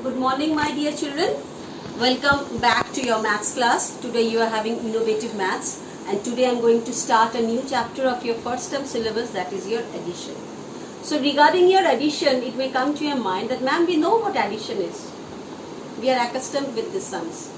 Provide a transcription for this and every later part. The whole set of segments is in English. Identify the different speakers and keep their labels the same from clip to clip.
Speaker 1: Good morning, my dear children. Welcome back to your maths class. Today you are having innovative maths, and today I am going to start a new chapter of your first term syllabus, that is your addition. So regarding your addition, it may come to your mind that ma'am, we know what addition is. We are accustomed with the sums.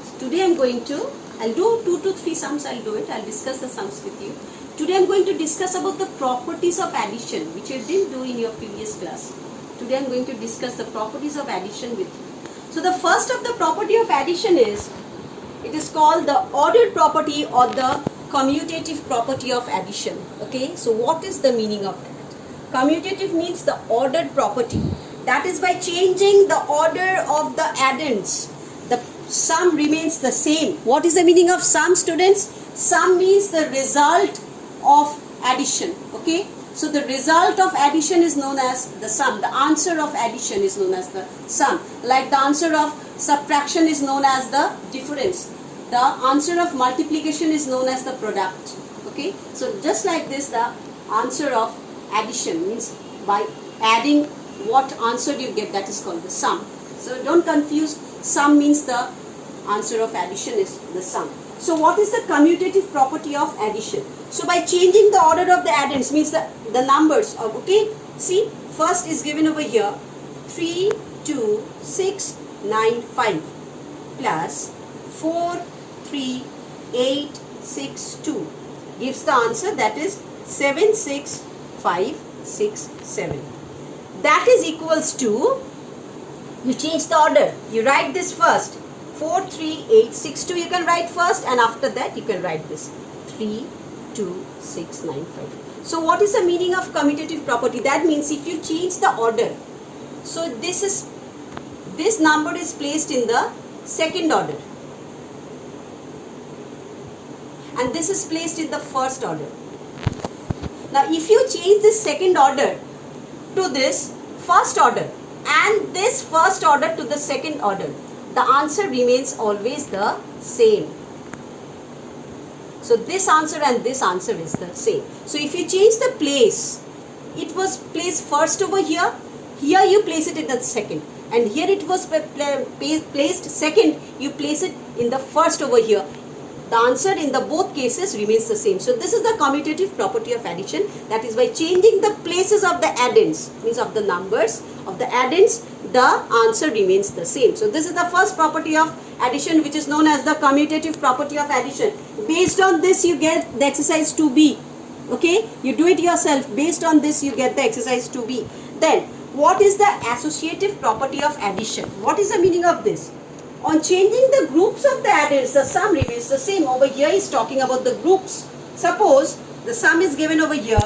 Speaker 1: So today I am going to, I'll do 2 to 3 sums, I'll discuss the sums with you. Today I am going to discuss about the properties of addition, which you didn't do in your previous class. Today I am going to discuss the properties of addition with you. So the first of the property of addition is, it is called the ordered property or the commutative property of addition. Okay, so what is the meaning of that? Commutative means the ordered property. That is, by changing the order of the addends, the sum remains the same. What is the meaning of sum, students? Sum means the result of addition. Okay, so the result of addition is known as the sum. The answer of addition is known as the sum. Like the answer of subtraction is known as the difference. The answer of multiplication is known as the product. Okay, so just like this, the answer of addition means by adding what answer do you get, that is called the sum. So don't confuse, sum means the answer of addition is the sum. So what is the commutative property of addition? So by changing the order of the addends, means the numbers of, okay, see, first is given over here 3, 2, 6, 9, 5 plus 4, 3, 8, 6, 2 gives the answer, that is 7, 6, 5, 6, 7. That is equals to, you change the order, you write this first, 4, 3, 8, 6, 2 you can write first, and after that you can write this 3, 2, 6, 9, 5. So what is the meaning of commutative property? That means if you change the order, so this number is placed in the second order and this is placed in the first order. Now if you change this second order to this first order and this first order to the second order, the answer remains always the same. So this answer and this answer is the same. So if you change the place, it was placed first over here, here you place it in the second, and here it was placed second, you place it in the first over here. The answer in the both cases remains the same. So this is the commutative property of addition. That is, by changing the places of the addends, means of the numbers of the addends, the answer remains the same. So this is the first property of addition, which is known as the commutative property of addition. Based on this you get the exercise 2b. Okay, you do it yourself. Based on this you get the exercise 2b. Then what is the associative property of addition? What is the meaning of this? On changing the groups of the addends, the sum remains the same. Over here is talking about the groups. Suppose the sum is given over here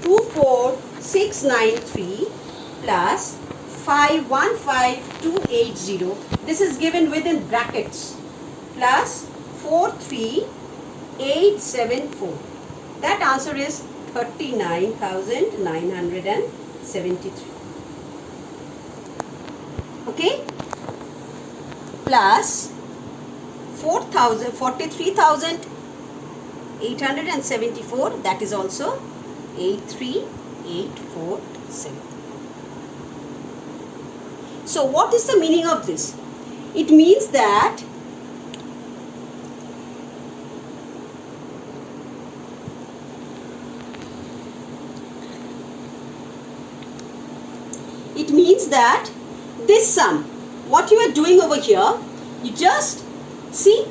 Speaker 1: 2, 4, 6, 9, 3 plus 5, 1, 5, 2, 8, 0. This is given within brackets plus 4, 3, 8, 7, 4. That answer is 39,973. Okay? Plus 43,874, that is also 83847. So what is the meaning of this? It means that this sum, what you are doing over here, you just see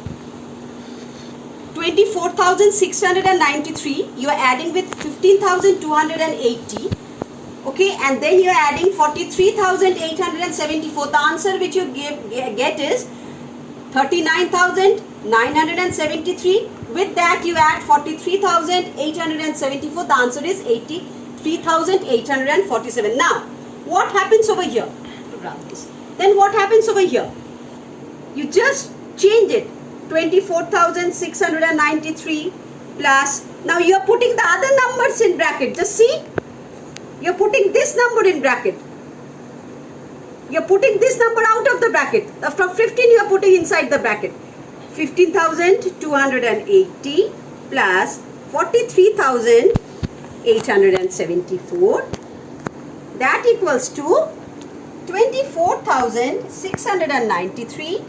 Speaker 1: 24,693 you are adding with 15,280, okay, and then you are adding 43,874. The answer which you get is 39,973. With that you add 43,874. The answer is 83,847. Now what happens over here? Then what happens over here? You just change it, 24,693 plus, now you are putting the other numbers in bracket. Just see, you are putting this number in bracket. You are putting this number out of the bracket. From 15 you are putting inside the bracket. 15,280 plus 43,874. That equals to 24,693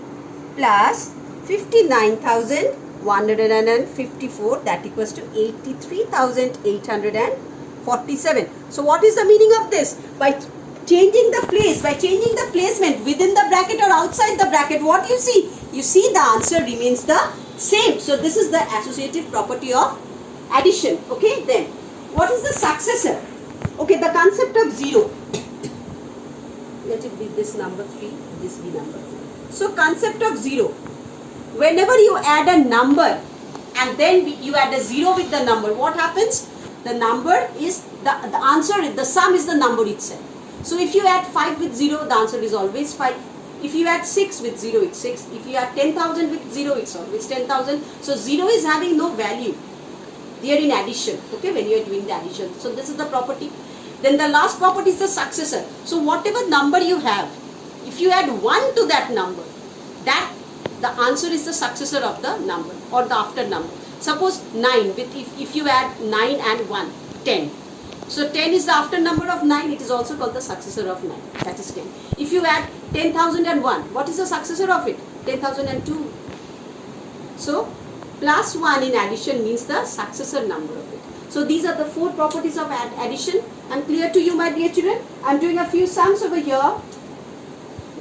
Speaker 1: plus 59,154, that equals to 83,847. So what is the meaning of this? By changing the placement within the bracket or outside the bracket, what you see? You see the answer remains the same. So this is the associative property of addition. Okay, then what is the successor? Okay, the concept of 0. Let it be this number 3, this be number 4. So concept of 0. Whenever you add a number and then you add a 0 with the number, what happens? The number is the answer, the sum is the number itself. So if you add 5 with 0, the answer is always 5. If you add 6 with 0, it's 6. If you add 10,000 with 0, it's always 10,000. So 0 is having no value. They are in addition, okay, when you are doing the addition. So this is the property. Then the last property is the successor. So whatever number you have, if you add 1 to that number, that the answer is the successor of the number or the after number. Suppose 9, with if you add 9 and 1, 10. So 10 is the after number of 9, it is also called the successor of 9, that is 10. If you add 10,001, what is the successor of it? 10,002. So plus 1 in addition means the successor number of it. So these are the 4 properties of addition. I'm clear to you, my dear children. I'm doing a few sums over here.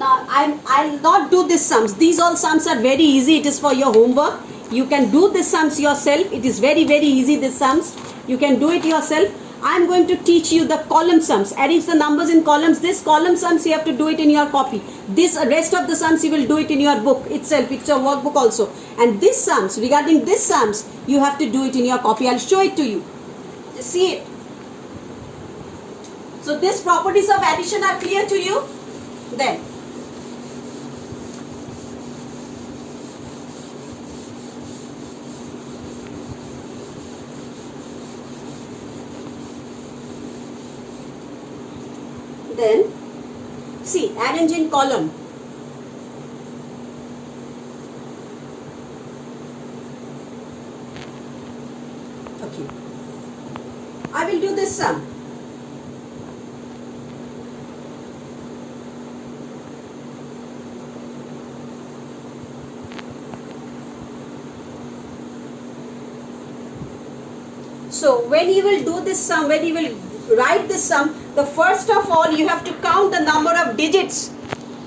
Speaker 1: Now I'll not do these sums. These all sums are very easy. It is for your homework. You can do these sums yourself. It is very easy, these sums. You can do it yourself. I'm going to teach you the column sums. Arrange the numbers in columns. This column sums you have to do it in your copy. This rest of the sums you will do it in your book itself. It's your workbook also. And these sums, regarding these sums, you have to do it in your copy. I'll show it to you. See it. So these properties of addition are clear to you? Then see, arrange in column. Okay, I will do this sum. So when you will do this sum, when you will write this sum, the first of all you have to count the number of digits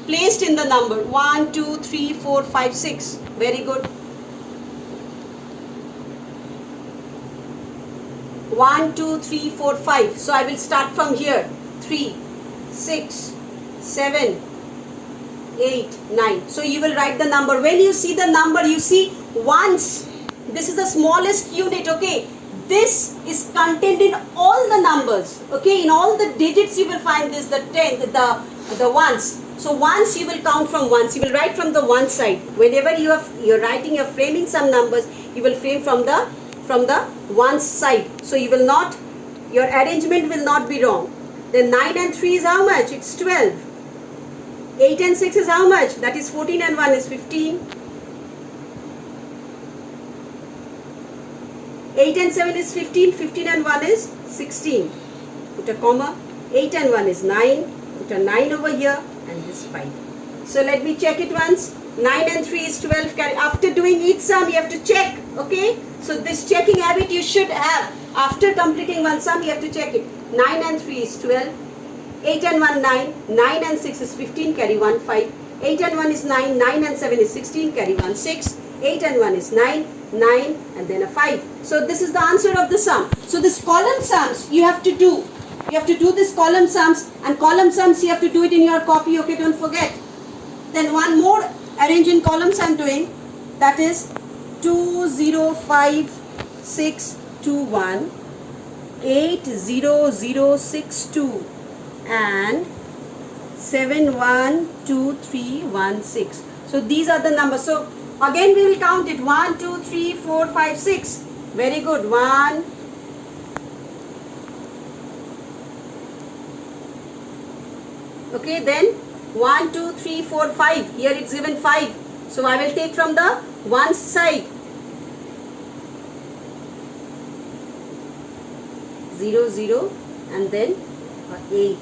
Speaker 1: placed in the number. 1, 2, 3, 4, 5, 6. Very good. 1, 2, 3, 4, 5. So I will start from here. 3, 6, 7, 8, 9. So you will write the number. When you see the number, you see ones. This is the smallest unit, okay. This is contained in all the numbers, okay. In all the digits you will find this, the 10, the ones. So ones you will count from ones. You will write from the one side. Whenever you're writing, you're framing some numbers, you will frame from the one side. So you will not, your arrangement will not be wrong. Then 9 and 3 is how much? It's 12. 8 and 6 is how much? That is 14 and 1 is 15. 8 and 7 is 15, 15 and 1 is 16. Put a comma. 8 and 1 is 9. Put a 9 over here and this 5. So let me check it once. 9 and 3 is 12. After doing each sum, you have to check. Okay. So this checking habit you should have. After completing one sum, you have to check it. 9 and 3 is 12. 8 and 1, 9. 9 and 6 is 15. Carry 1, 5. 8 and 1 is 9. 9 and 7 is 16. Carry 1, 6. 8 and 1 is 9. 9 and then a 5. So this is the answer of the sum. So this column sums you have to do. You have to do this column sums, and column sums you have to do it in your copy, okay, don't forget. Then one more arrange in columns I am doing, that is 2 0 5 6 2 1, 8 0 0 6 2 and 7 1 2 3 1 6. So these are the numbers. So again we will count it. 1 2 3 4 5 6. Very good. 1 okay, then 1 2 3 4 5. Here it's given 5. So I will take from the one side. 0 0 and then 8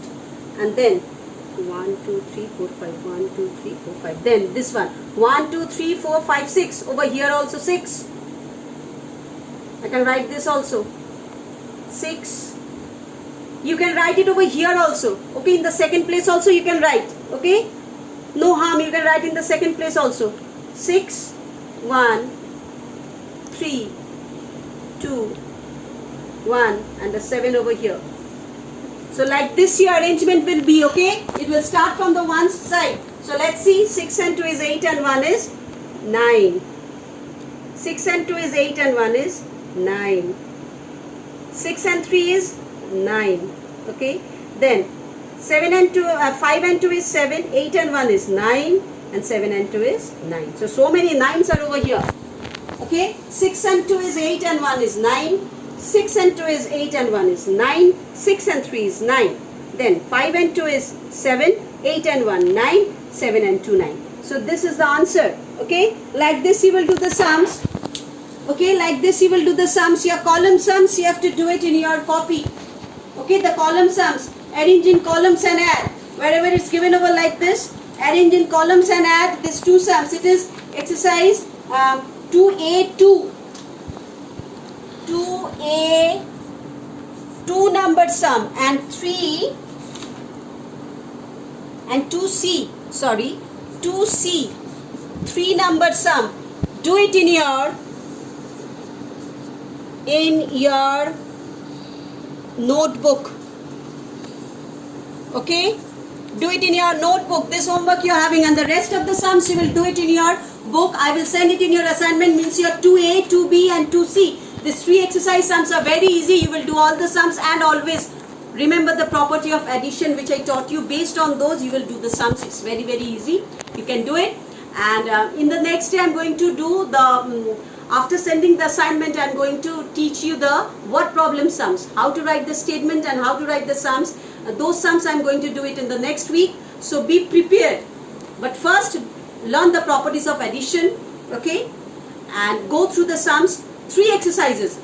Speaker 1: and then 1 2 3 4 5. 1 2 3 4 5. Then this one, 1 2 3 4 5 6. Over here also 6. I can write this also, 6. You can write it over here also, okay, in the second place also you can write, okay, no harm, you can write in the second place also. 6 1 3 2 1 and the 7 over here. So like this your arrangement will be, okay. It will start from the one side. So let's see, 6 and 2 is 8 and 1 is 9. 6 and 2 is 8 and 1 is 9. 6 and 3 is 9. Okay. Then 7 and 2, 5 and 2 is 7. 8 and 1 is 9. And 7 and 2 is 9. So many 9s are over here. Okay. 6 and 2 is 8 and 1 is 9. 6 and 2 is 8 and 1 is 9. 6 and 3 is 9. Then 5 and 2 is 7. 8 and 1 9. 7 and 2 9. So this is the answer. Okay. Like this you will do the sums. Okay. Like this you will do the sums. Your column sums you have to do it in your copy. Okay. The column sums. Arrange in columns and add. Wherever it's given over like this, arrange in columns and add these two sums. It is exercise 2A2. 2A 2 numbered sum and 3 and 2C, sorry, 2C 3 numbered sum. Do it in your notebook. Okay, do it in your notebook, this homework you are having, and the rest of the sums you will do it in your book. I will send it in your assignment, means your 2A, 2B and 2C. These 3 exercise sums are very easy. You will do all the sums, and always remember the property of addition which I taught you. Based on those you will do the sums. It's very easy. You can do it. And in the next day I am going to do the, after sending the assignment I am going to teach you the word problem sums. How to write the statement and how to write the sums. Those sums I am going to do it in the next week. So be prepared. But first learn the properties of addition. Okay. And go through the sums. 3 exercises.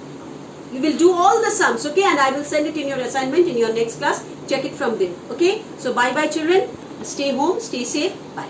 Speaker 1: You will do all the sums, okay, and I will send it in your assignment in your next class. Check it from there, okay. So bye children. Stay home, stay safe. Bye.